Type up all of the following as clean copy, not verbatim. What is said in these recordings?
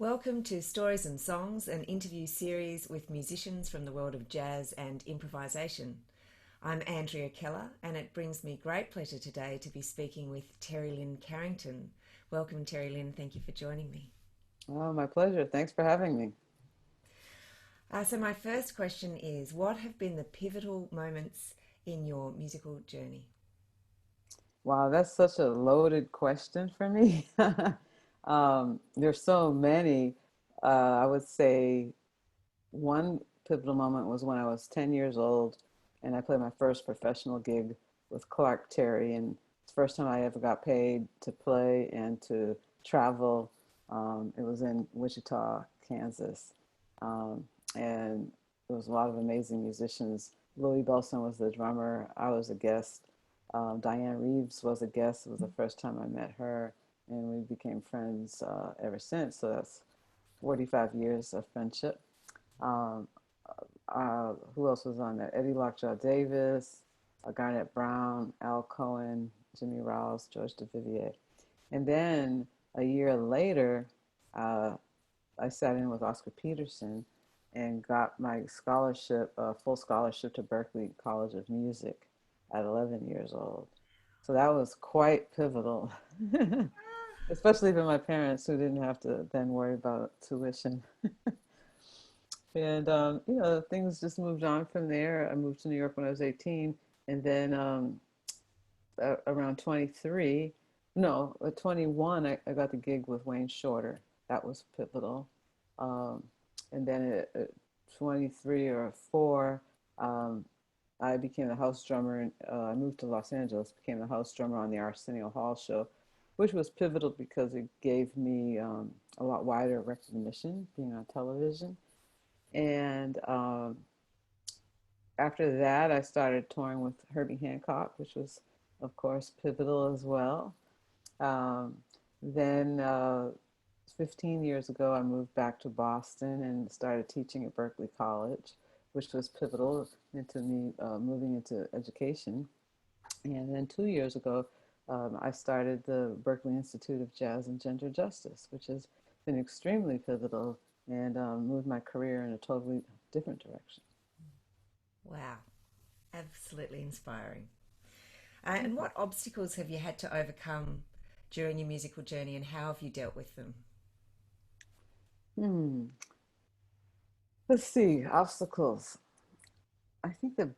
Welcome to Stories and Songs, an interview series with musicians from the world of jazz and improvisation. I'm Andrea Keller, and it brings me great pleasure today to be speaking with Terri Lyne Carrington. Welcome, Terri Lyne. Thank you for joining me. Oh, my pleasure. Thanks for having me. So my first question is, what have been the pivotal moments in your musical journey? Wow, that's such a loaded question for me. There's so many. I would say one pivotal moment was when I was 10 years old and I played my first professional gig with Clark Terry. And it's the first time I ever got paid to play and to travel. It was in Wichita, Kansas. And there was a lot of amazing musicians. Louis Belson was the drummer. I was a guest. Diane Reeves was a guest. It was the first time I met her, and we became friends ever since. So that's 45 years of friendship. Um, who else was on there? Eddie Lockjaw Davis, Garnett Brown, Al Cohen, Jimmy Rouse, George DeVivier. And then a year later, uh, I sat in with Oscar Peterson and got my scholarship, full scholarship to Berklee College of Music at 11 years old. So that was quite pivotal, especially for my parents who didn't have to then worry about tuition. And, things just moved on from there. I moved to New York when I was 18. And then around 23, no, at 21, I got the gig with Wayne Shorter. That was pivotal. Um, and then at 23 or 4, um, I became the house drummer. And I moved to Los Angeles, became the house drummer on the Arsenio Hall show, which was pivotal because it gave me a lot wider recognition being on television. And after that, I started touring with Herbie Hancock, which was, of course, pivotal as well. Um, then 15 years ago, I moved back to Boston and started teaching at Berklee College, which was pivotal into me moving into education. And then 2 years ago, I started the Berklee Institute of Jazz and Gender Justice, which has been extremely pivotal and moved my career in a totally different direction. Wow, absolutely inspiring. And what obstacles have you had to overcome during your musical journey, and how have you dealt with them? Hmm. Let's see, obstacles. I think that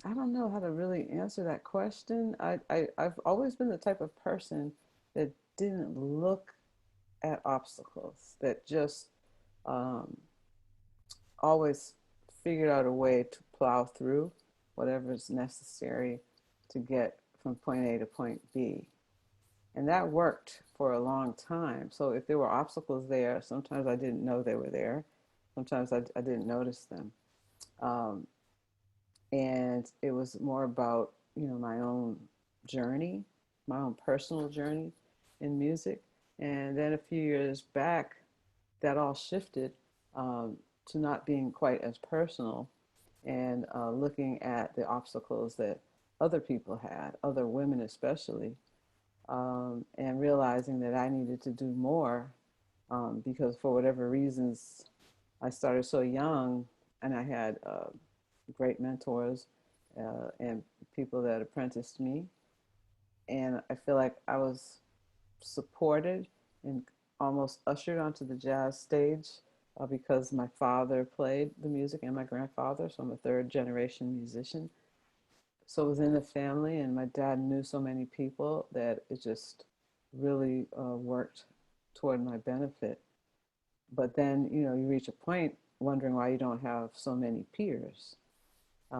I don't know how to really answer that question. I've always been the type of person that didn't look at obstacles, that just um, always figured out a way to plow through whatever is necessary to get from point A to point B. And that worked for a long time. So if there were obstacles there, sometimes I didn't know they were there. Sometimes I didn't notice them. Um, and it was more about, my own journey, my own personal journey in music. And then a few years back, that all shifted to not being quite as personal and looking at the obstacles that other people had, other women especially, and realizing that I needed to do more because for whatever reasons, I started so young and I had great mentors and people that apprenticed me. And I feel like I was supported and almost ushered onto the jazz stage because my father played the music and my grandfather. So I'm a third generation musician. So it was in the family, and my dad knew so many people that it just really worked toward my benefit. But then, you reach a point wondering why you don't have so many peers,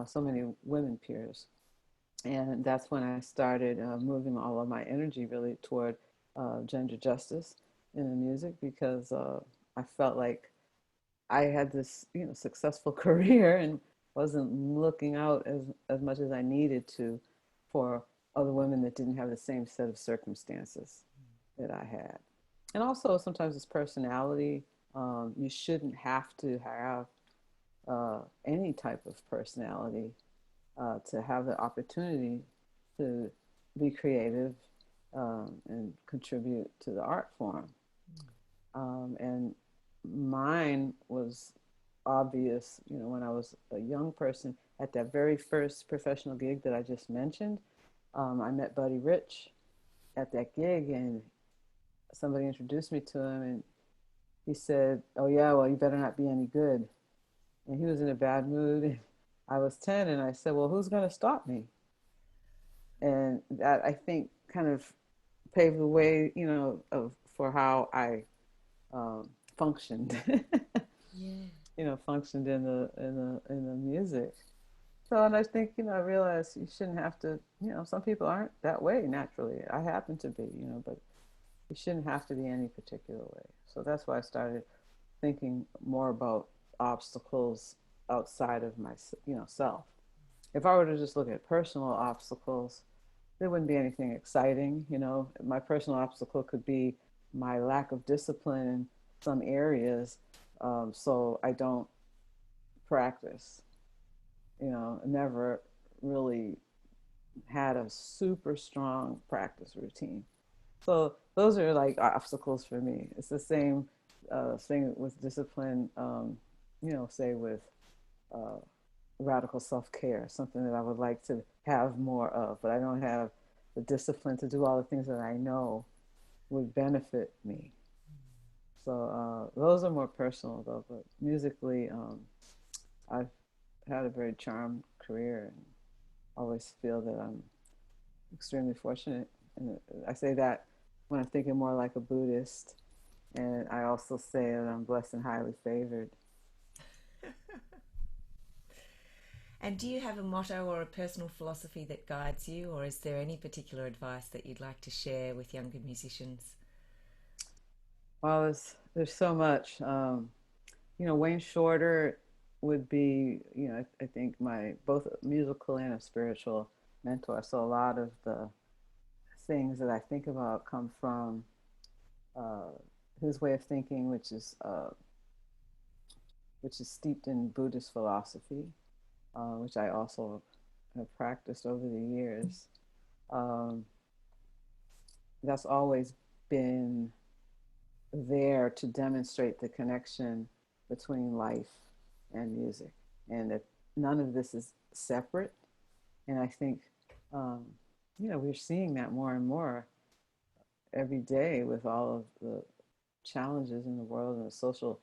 so many women peers. And that's when I started moving all of my energy really toward gender justice in the music because I felt like I had this, successful career and wasn't looking out as much as I needed to for other women that didn't have the same set of circumstances that I had. And also sometimes it's personality. You shouldn't have to have any type of personality to have the opportunity to be creative and contribute to the art form. And mine was obvious, when I was a young person at that very first professional gig that I just mentioned. I met Buddy Rich at that gig, and somebody introduced me to him, and he said, "Oh yeah, well, you better not be any good." And he was in a bad mood. And I was 10, and I said, "Well, who's going to stop me?" And that, I think, kind of paved the way, for how I functioned, Yeah. functioned in the music. So, and I think, I realized you shouldn't have to, some people aren't that way naturally. I happen to be, but you shouldn't have to be any particular way. So that's why I started thinking more about obstacles outside of my, self. If I were to just look at personal obstacles, there wouldn't be anything exciting. My personal obstacle could be my lack of discipline in some areas, so I don't practice. Never really had a super strong practice routine. So those are like obstacles for me. It's the same thing with discipline, say with uh, radical self care, something that I would like to have more of, but I don't have the discipline to do all the things that I know would benefit me. So those are more personal though, but musically, I've had a very charmed career and always feel that I'm extremely fortunate. And I say that when I'm thinking more like a Buddhist, and I also say that I'm blessed and highly favored. And do you have a motto or a personal philosophy that guides you, or is there any particular advice that you'd like to share with younger musicians? Well, there's so much. Wayne Shorter would be, I think my both musical and a spiritual mentor. So a lot of the things that I think about come from uh, his way of thinking, which is steeped in Buddhist philosophy, which I also have practiced over the years. Um, that's always been there to demonstrate the connection between life and music, and that none of this is separate. And I think, um, we're seeing that more and more every day with all of the challenges in the world and the social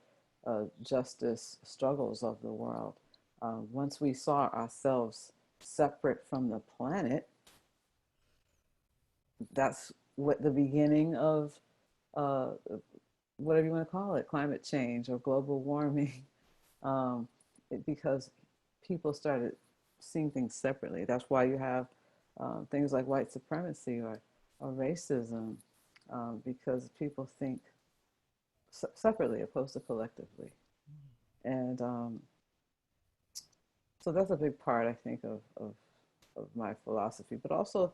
justice struggles of the world. Once we saw ourselves separate from the planet, that's what the beginning of uh, whatever you want to call it, climate change or global warming, um, because people started seeing things separately. That's why you have things like white supremacy or racism, because people think separately opposed to collectively. And so that's a big part, I think, of my philosophy, but also,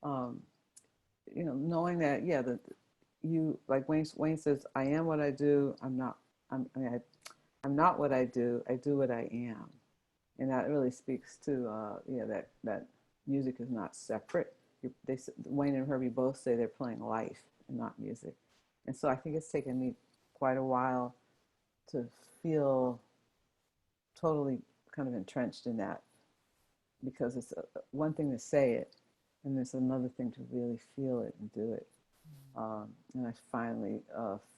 um, knowing that, yeah, that you, like Wayne says, I am what I do. I'm not what I do. I do what I am. And that really speaks to, yeah, that music is not separate. Wayne and Herbie both say they're playing life and not music. And so I think it's taken me quite a while to feel totally kind of entrenched in that, because it's one thing to say it, and it's another thing to really feel it and do it. And I finally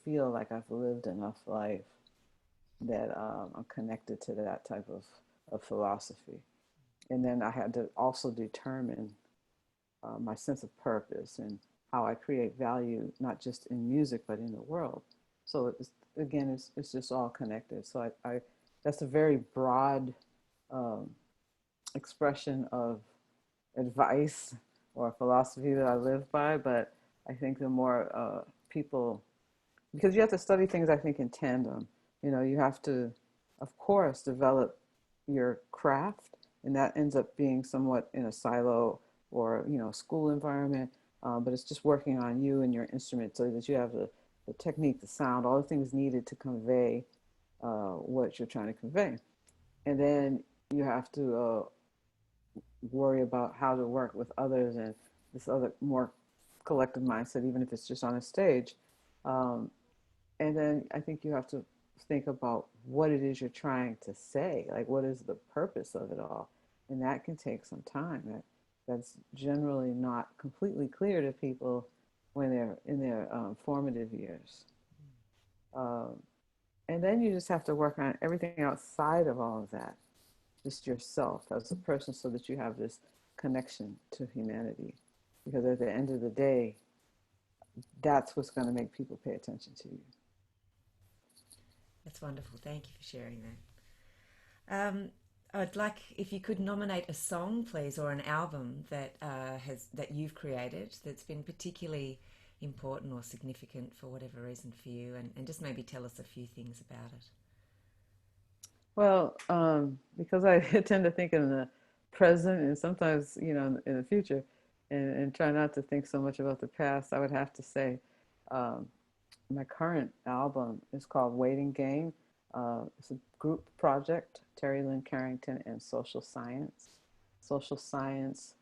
feel like I've lived enough life that I'm connected to that type of philosophy. And then I had to also determine my sense of purpose and how I create value, not just in music, but in the world. So it's just all connected. So that's a very broad um, expression of advice or philosophy that I live by. But I think the more people, because you have to study things, I think, in tandem. You have to, of course, develop your craft, and that ends up being somewhat in a silo or a school environment. But it's just working on you and your instrument so that you have the technique, the sound, all the things needed to convey what you're trying to convey. And then you have to worry about how to work with others and this other more collective mindset, even if it's just on a stage. Um, And then I think you have to think about what it is you're trying to say. Like, what is the purpose of it all? And that can take some time. That's generally not completely clear to people when they're in their formative years. Um, and then you just have to work on everything outside of all of that, just yourself as a person, so that you have this connection to humanity. Because at the end of the day, that's what's going to make people pay attention to you. That's wonderful. Thank you for sharing that. I'd like if you could nominate a song, please, or an album that that you've created that's been particularly important or significant for whatever reason for you, and just maybe tell us a few things about it. Well, because I tend to think in the present and sometimes, in the future, and try not to think so much about the past, I would have to say um, my current album is called Waiting Game. It's a group project, Terri Lyne Carrington and Social Science. Social Science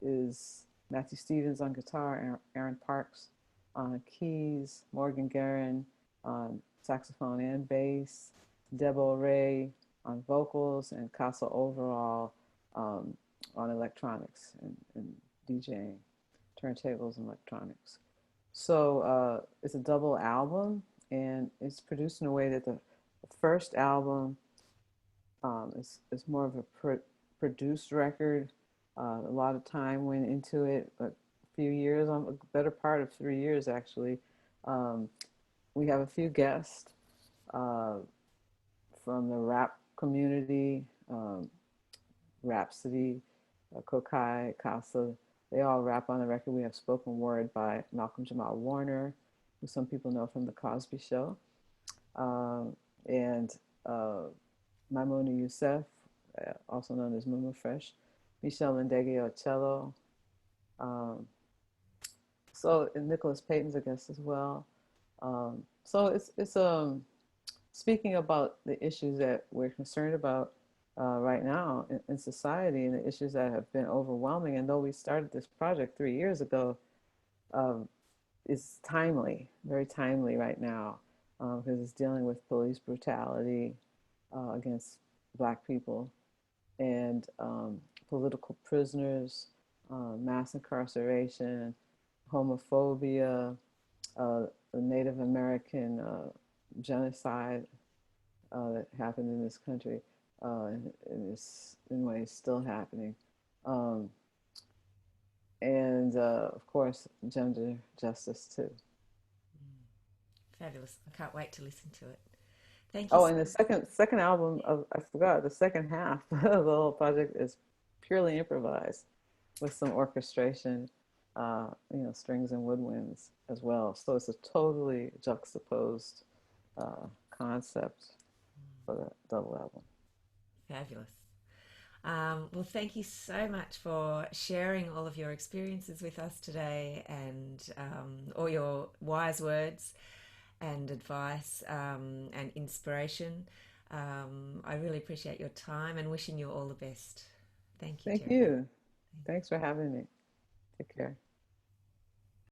is Matthew Stevens on guitar, Aaron Parks on keys, Morgan Guerin on saxophone and bass, Debo Ray on vocals, and Casa Overall on electronics and DJing, turntables and electronics. So it's a double album, and it's produced in a way that the first album is more of a produced record. A lot of time went into it, but a few years, a better part of 3 years actually. Um, we have a few guests uh, from the rap community, Rhapsody, Kokai, Casa. They all rap on the record. We have spoken word by Malcolm Jamal Warner, who some people know from The Cosby Show, and Maimouna Youssef, also known as Mumu Fresh, Michelle Ndege Ocello. Um, and Nicholas Payton's a guest as well. So it's speaking about the issues that we're concerned about right now in society, and the issues that have been overwhelming. And though we started this project 3 years ago, um, it's timely, very timely right now, because it's dealing with police brutality against Black people and political prisoners, mass incarceration, homophobia, the Native American genocide that happened in this country, and is in ways still happening. Um, and of course, gender justice too. Fabulous. I can't wait to listen to it. Thank you Oh, so and the much. second album of I forgot the second half of the whole project is purely improvised with some orchestration, strings and woodwinds as well. So it's a totally juxtaposed concept for the double album. Fabulous. Well, thank you so much for sharing all of your experiences with us today and all your wise words and advice and inspiration. I really appreciate your time and wishing you all the best. Thank you, Thank Terri. you. Thanks for having me. Take care.